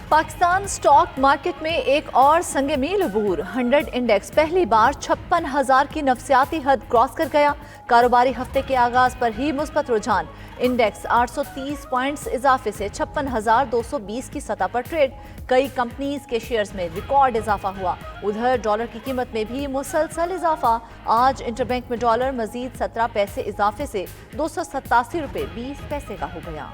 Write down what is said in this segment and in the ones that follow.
Pakistan stock market میں ایک اور سنگ میل عبور 100 انڈیکس پہلی بار 56,000 کی نفسیاتی حد کراس کر گیا۔ کاروباری ہفتے کے آغاز پر ہی مثبت رجحان، انڈیکس 830 پوائنٹس اضافے سے 56,220 کی سطح پر ٹریڈ۔ کئی کمپنیز کے شیئرز میں ریکارڈ اضافہ ہوا۔ ادھر ڈالر کی قیمت میں بھی مسلسل اضافہ، آج انٹر بینک میں ڈالر مزید 17 پیسے اضافے سے 287 روپے 20 پیسے کا ہو گیا۔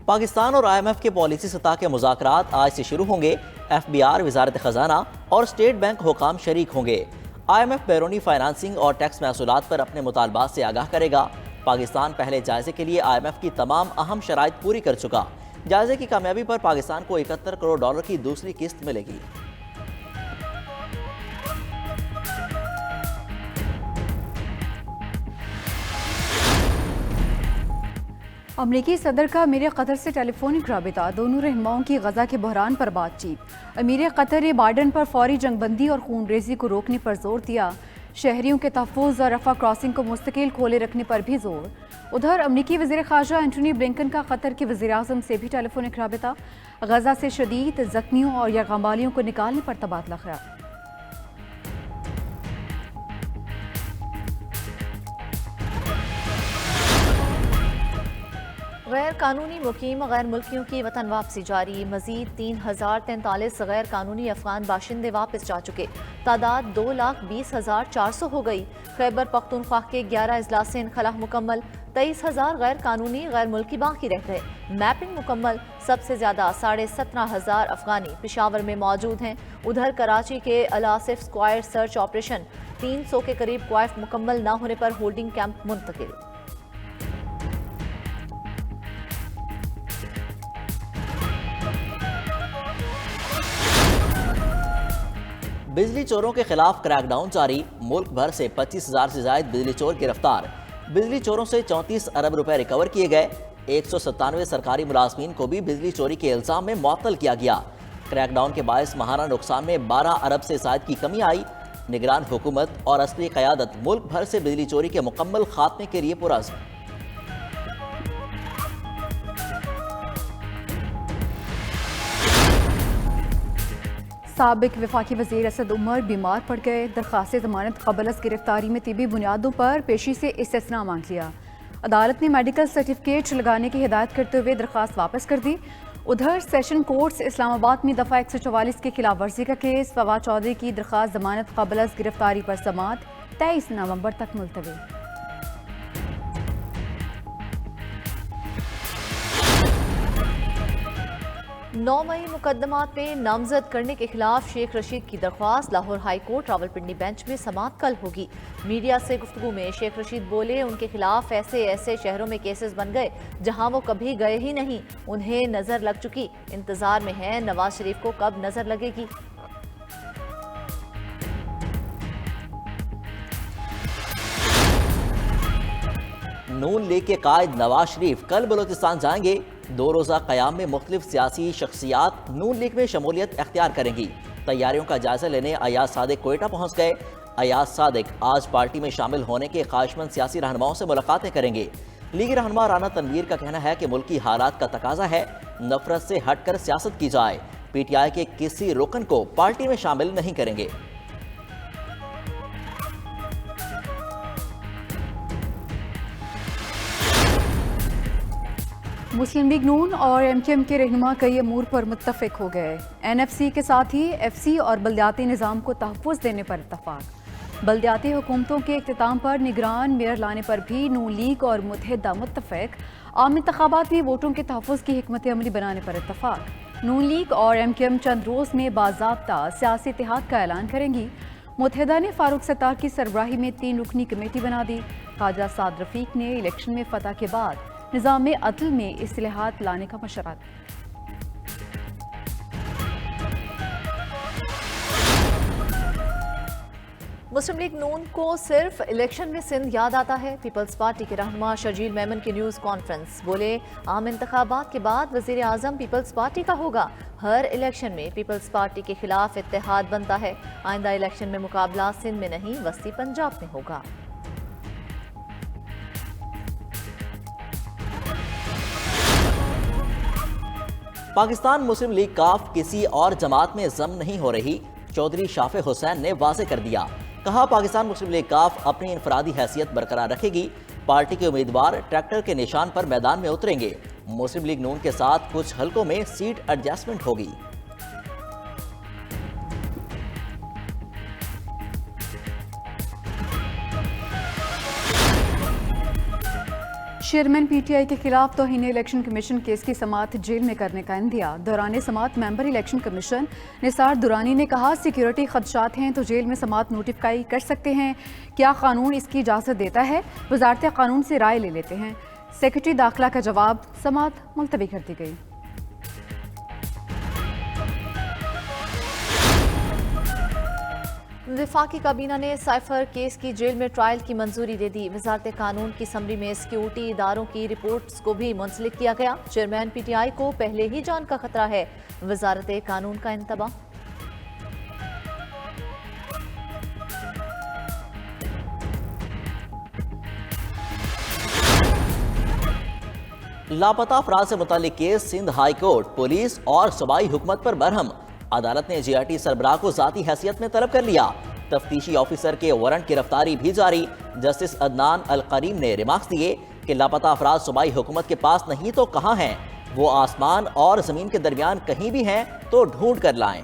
پاکستان اور آئی ایم ایف کے پالیسی سطح کے مذاکرات آج سے شروع ہوں گے۔ ایف بی آر، وزارت خزانہ اور اسٹیٹ بینک حکام شریک ہوں گے۔ آئی ایم ایف بیرونی فائنانسنگ اور ٹیکس محصولات پر اپنے مطالبات سے آگاہ کرے گا۔ پاکستان پہلے جائزے کے لیے آئی ایم ایف کی تمام اہم شرائط پوری کر چکا۔ جائزے کی کامیابی پر پاکستان کو 71 کروڑ ڈالر کی دوسری قسط ملے گی۔ امریکی صدر کا امیر قطر سے ٹیلی فونک رابطہ، دونوں رہنماؤں کی غزہ کے بحران پر بات چیت۔ امیر قطر نے بائیڈن پر فوری جنگ بندی اور خون ریزی کو روکنے پر زور دیا، شہریوں کے تحفظ اور رفح کراسنگ کو مستقل کھولے رکھنے پر بھی زور۔ ادھر امریکی وزیر خارجہ اینٹونی بلنکن کا قطر کے وزیر اعظم سے بھی ٹیلی فونک رابطہ، غزہ سے شدید زخمیوں اور یرغمالیوں بالیوں کو نکالنے پر تبادلہ خیال۔ غیر قانونی مقیم غیر ملکیوں کی وطن واپسی جاری، مزید 3,043 غیر قانونی افغان باشندے واپس جا چکے، تعداد 2,20,400 ہو گئی۔ خیبر پختونخوا کے 11 اضلاع سے انخلا مکمل، 23,000 غیر قانونی غیر ملکی باقی رہ گئے، میپنگ مکمل۔ سب سے زیادہ 17,500 افغانی پشاور میں موجود ہیں۔ ادھر کراچی کے الاسف اسکوائر سرچ آپریشن، 300 کے قریب کوائف مکمل نہ ہونے پر ہولڈنگ کیمپ منتقل۔ بجلی چوروں کے خلاف کریک ڈاؤن جاری، ملک بھر سے 25,000 سے زائد بجلی چور گرفتار۔ بجلی چوروں سے 34 ارب روپے ریکور کیے گئے۔ 197 سرکاری ملازمین کو بھی بجلی چوری کے الزام میں معطل کیا گیا۔ کریک ڈاؤن کے باعث ماہانہ نقصان میں 12 ارب سے زائد کی کمی آئی۔ نگران حکومت اور عسکری قیادت ملک بھر سے بجلی چوری کے مکمل خاتمے کے لیے پرعزم۔ سابق وفاقی وزیر اسد عمر بیمار پڑ گئے، درخواست ضمانت قبل از گرفتاری میں طبی بنیادوں پر پیشی سے استثناء مانگ لیا۔ عدالت نے میڈیکل سرٹیفکیٹ لگانے کی ہدایت کرتے ہوئے درخواست واپس کر دی۔ ادھر سیشن کورٹس اسلام آباد میں دفعہ 144 کی خلاف ورزی کا کیس، فواد چودھری کی درخواست ضمانت قبل از گرفتاری پر سماعت 23 نومبر تک ملتوی۔ 9 مئی مقدمات میں نامزد کرنے کے خلاف شیخ رشید کی درخواست، Lahore high court Rawalpindi bench میں سماعت کل ہوگی۔ میڈیا سے گفتگو میں شیخ رشید بولے، ان کے خلاف ایسے شہروں میں کیسز بن گئے جہاں وہ کبھی گئے ہی نہیں، انہیں نظر لگ چکی، انتظار میں ہیں نواز شریف کو کب نظر لگے گی۔ نون لیگ کے قائد نواز شریف کل بلوچستان جائیں گے۔ 2 روزہ قیام میں مختلف سیاسی شخصیات نون لیگ میں شمولیت اختیار کریں گی۔ تیاریوں کا جائزہ لینے ایاز صادق کوئٹہ پہنچ گئے۔ ایاز صادق آج پارٹی میں شامل ہونے کے خواہشمند سیاسی رہنماؤں سے ملاقاتیں کریں گے۔ لیگی رہنما رانا تنویر کا کہنا ہے کہ ملکی حالات کا تقاضا ہے نفرت سے ہٹ کر سیاست کی جائے، پی ٹی آئی کے کسی رکن کو پارٹی میں شامل نہیں کریں گے۔ مسلم لیگ نون اور ایم کیو ایم کے رہنما کئی امور پر متفق ہو گئے۔ این ایف سی کے ساتھ ہی ایف سی اور بلدیاتی نظام کو تحفظ دینے پر اتفاق۔ بلدیاتی حکومتوں کے اختتام پر نگران میئر لانے پر بھی نون لیگ اور متحدہ متفق۔ عام انتخابات میں ووٹوں کے تحفظ کی حکمت عملی بنانے پر اتفاق۔ نون لیگ اور ایم کیو ایم چند روز میں باضابطہ سیاسی اتحاد کا اعلان کریں گی۔ متحدہ نے فاروق ستار کی سربراہی میں 3 رکنی کمیٹی بنا دی۔ خواجہ سعد رفیق نے الیکشن میں فتح کے بعد نظام عدل میں اصلاحات لانے کا مشورہ دیا۔ مسلم لیگ نون کو صرف الیکشن میں سندھ یاد آتا ہے، پیپلز پارٹی کے رہنما شرجیل میمن کی نیوز کانفرنس، بولے عام انتخابات کے بعد وزیر اعظم پیپلز پارٹی کا ہوگا، ہر الیکشن میں پیپلز پارٹی کے خلاف اتحاد بنتا ہے، آئندہ الیکشن میں مقابلہ سندھ میں نہیں وسطی پنجاب میں ہوگا۔ پاکستان مسلم لیگ کاف کسی اور جماعت میں ضم نہیں ہو رہی، چودھری شافع حسین نے واضح کر دیا۔ کہا پاکستان مسلم لیگ کاف اپنی انفرادی حیثیت برقرار رکھے گی، پارٹی کے امیدوار ٹریکٹر کے نشان پر میدان میں اتریں گے، مسلم لیگ نون کے ساتھ کچھ حلقوں میں سیٹ ایڈجسٹمنٹ ہوگی۔ چیئرمین پی ٹی آئی کے خلاف توہین الیکشن کمیشن کیس کی سماعت جیل میں کرنے کا عندیہ۔ دوران سماعت ممبر الیکشن کمیشن نثار درانی نے کہا سیکیورٹی خدشات ہیں تو جیل میں سماعت نوٹیفائی کر سکتے ہیں، کیا قانون اس کی اجازت دیتا ہے؟ وزارت قانون سے رائے لے لیتے ہیں۔ سیکرٹری داخلہ کا جواب، سماعت ملتوی کر دی گئی۔ وفاقی کابینہ نے سائفر کیس کی جیل میں ٹرائل کی منظوری دے دی۔ وزارت قانون کی اسمبلی میں سیکیورٹی اداروں کی رپورٹس کو بھی منسلک کیا گیا۔ چیئرمین پی ٹی آئی کو پہلے ہی جان کا خطرہ ہے، وزارت قانون کا انتباہ۔ لاپتہ افراد سے متعلق case Sindh high court, police اور صوبائی حکومت پر برہم۔ عدالت نے جے آر ٹی سربراہ کو ذاتی حیثیت میں طلب کر لیا۔ تفتیشی آفیسر کے وارنٹ گرفتاری بھی جاری۔ جسٹس عدنان القریم نے ریمارکس دیے کہ لاپتہ افراد صوبائی حکومت کے پاس نہیں تو کہاں ہیں؟ وہ آسمان اور زمین کے درمیان کہیں بھی ہیں تو ڈھونڈ کر لائیں۔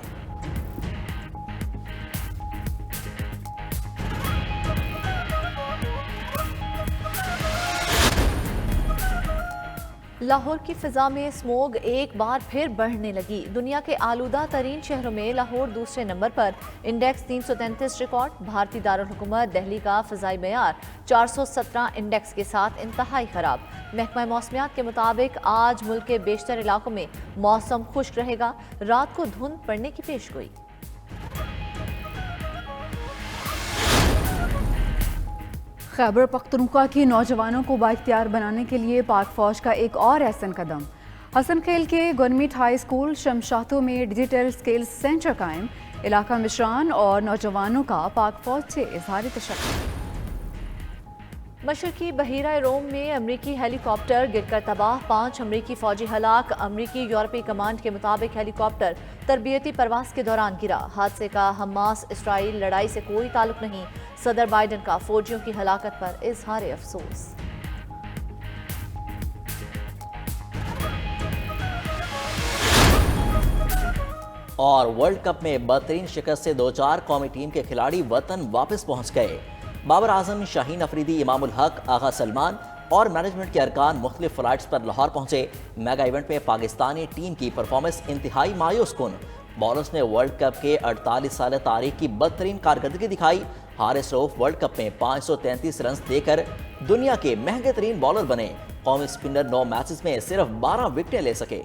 لاہور کی فضا میں اسموگ ایک بار پھر بڑھنے لگی۔ دنیا کے آلودہ ترین شہروں میں لاہور دوسرے نمبر پر، انڈیکس 333 ریکارڈ۔ بھارتی دارالحکومت دہلی کا فضائی معیار 417 انڈیکس کے ساتھ انتہائی خراب۔ محکمہ موسمیات کے مطابق آج ملک کے بیشتر علاقوں میں موسم خشک رہے گا، رات کو دھند پڑنے کی پیشگوئی۔ خیبر پختونخوا کے نوجوانوں کو بااختیار بنانے کے لیے پاک فوج کا ایک اور احسن قدم۔ حسن خیل کے گورنمنٹ ہائی اسکول شمشاہتوں میں ڈیجیٹل سکلز سینٹر قائم۔ علاقہ مشران اور نوجوانوں کا پاک فوج سے اظہار تشکر۔ مشرقی بحیرہ روم میں امریکی ہیلی کاپٹر گر کر تباہ، 5 امریکی فوجی ہلاک۔ امریکی یورپی کمانڈ کے مطابق ہیلی کاپٹر تربیتی پرواز کے دوران گرا۔ حادثے کا حماس اسرائیل لڑائی سے کوئی تعلق نہیں۔ صدر بائیڈن کا فوجیوں کی ہلاکت پر اظہار افسوس۔ اور ورلڈ کپ میں بدترین شکست سے دوچار قومی ٹیم کے کھلاڑی وطن واپس پہنچ گئے۔ بابر اعظم، شاہین افریدی، امام الحق، آغا سلمان اور مینجمنٹ کے ارکان مختلف فلائٹس پر لاہور پہنچے۔ میگا ایونٹ میں پاکستانی ٹیم کی پرفارمنس انتہائی مایوس کن۔ بالرز نے ورلڈ کپ کے 48 سال تاریخ کی بدترین کارکردگی دکھائی۔ حارث رؤف ورلڈ کپ میں 533 رنز دے کر دنیا کے مہنگے ترین بالر بنے۔ قومی سپنر 9 میچز میں صرف 12 وکٹیں لے سکے۔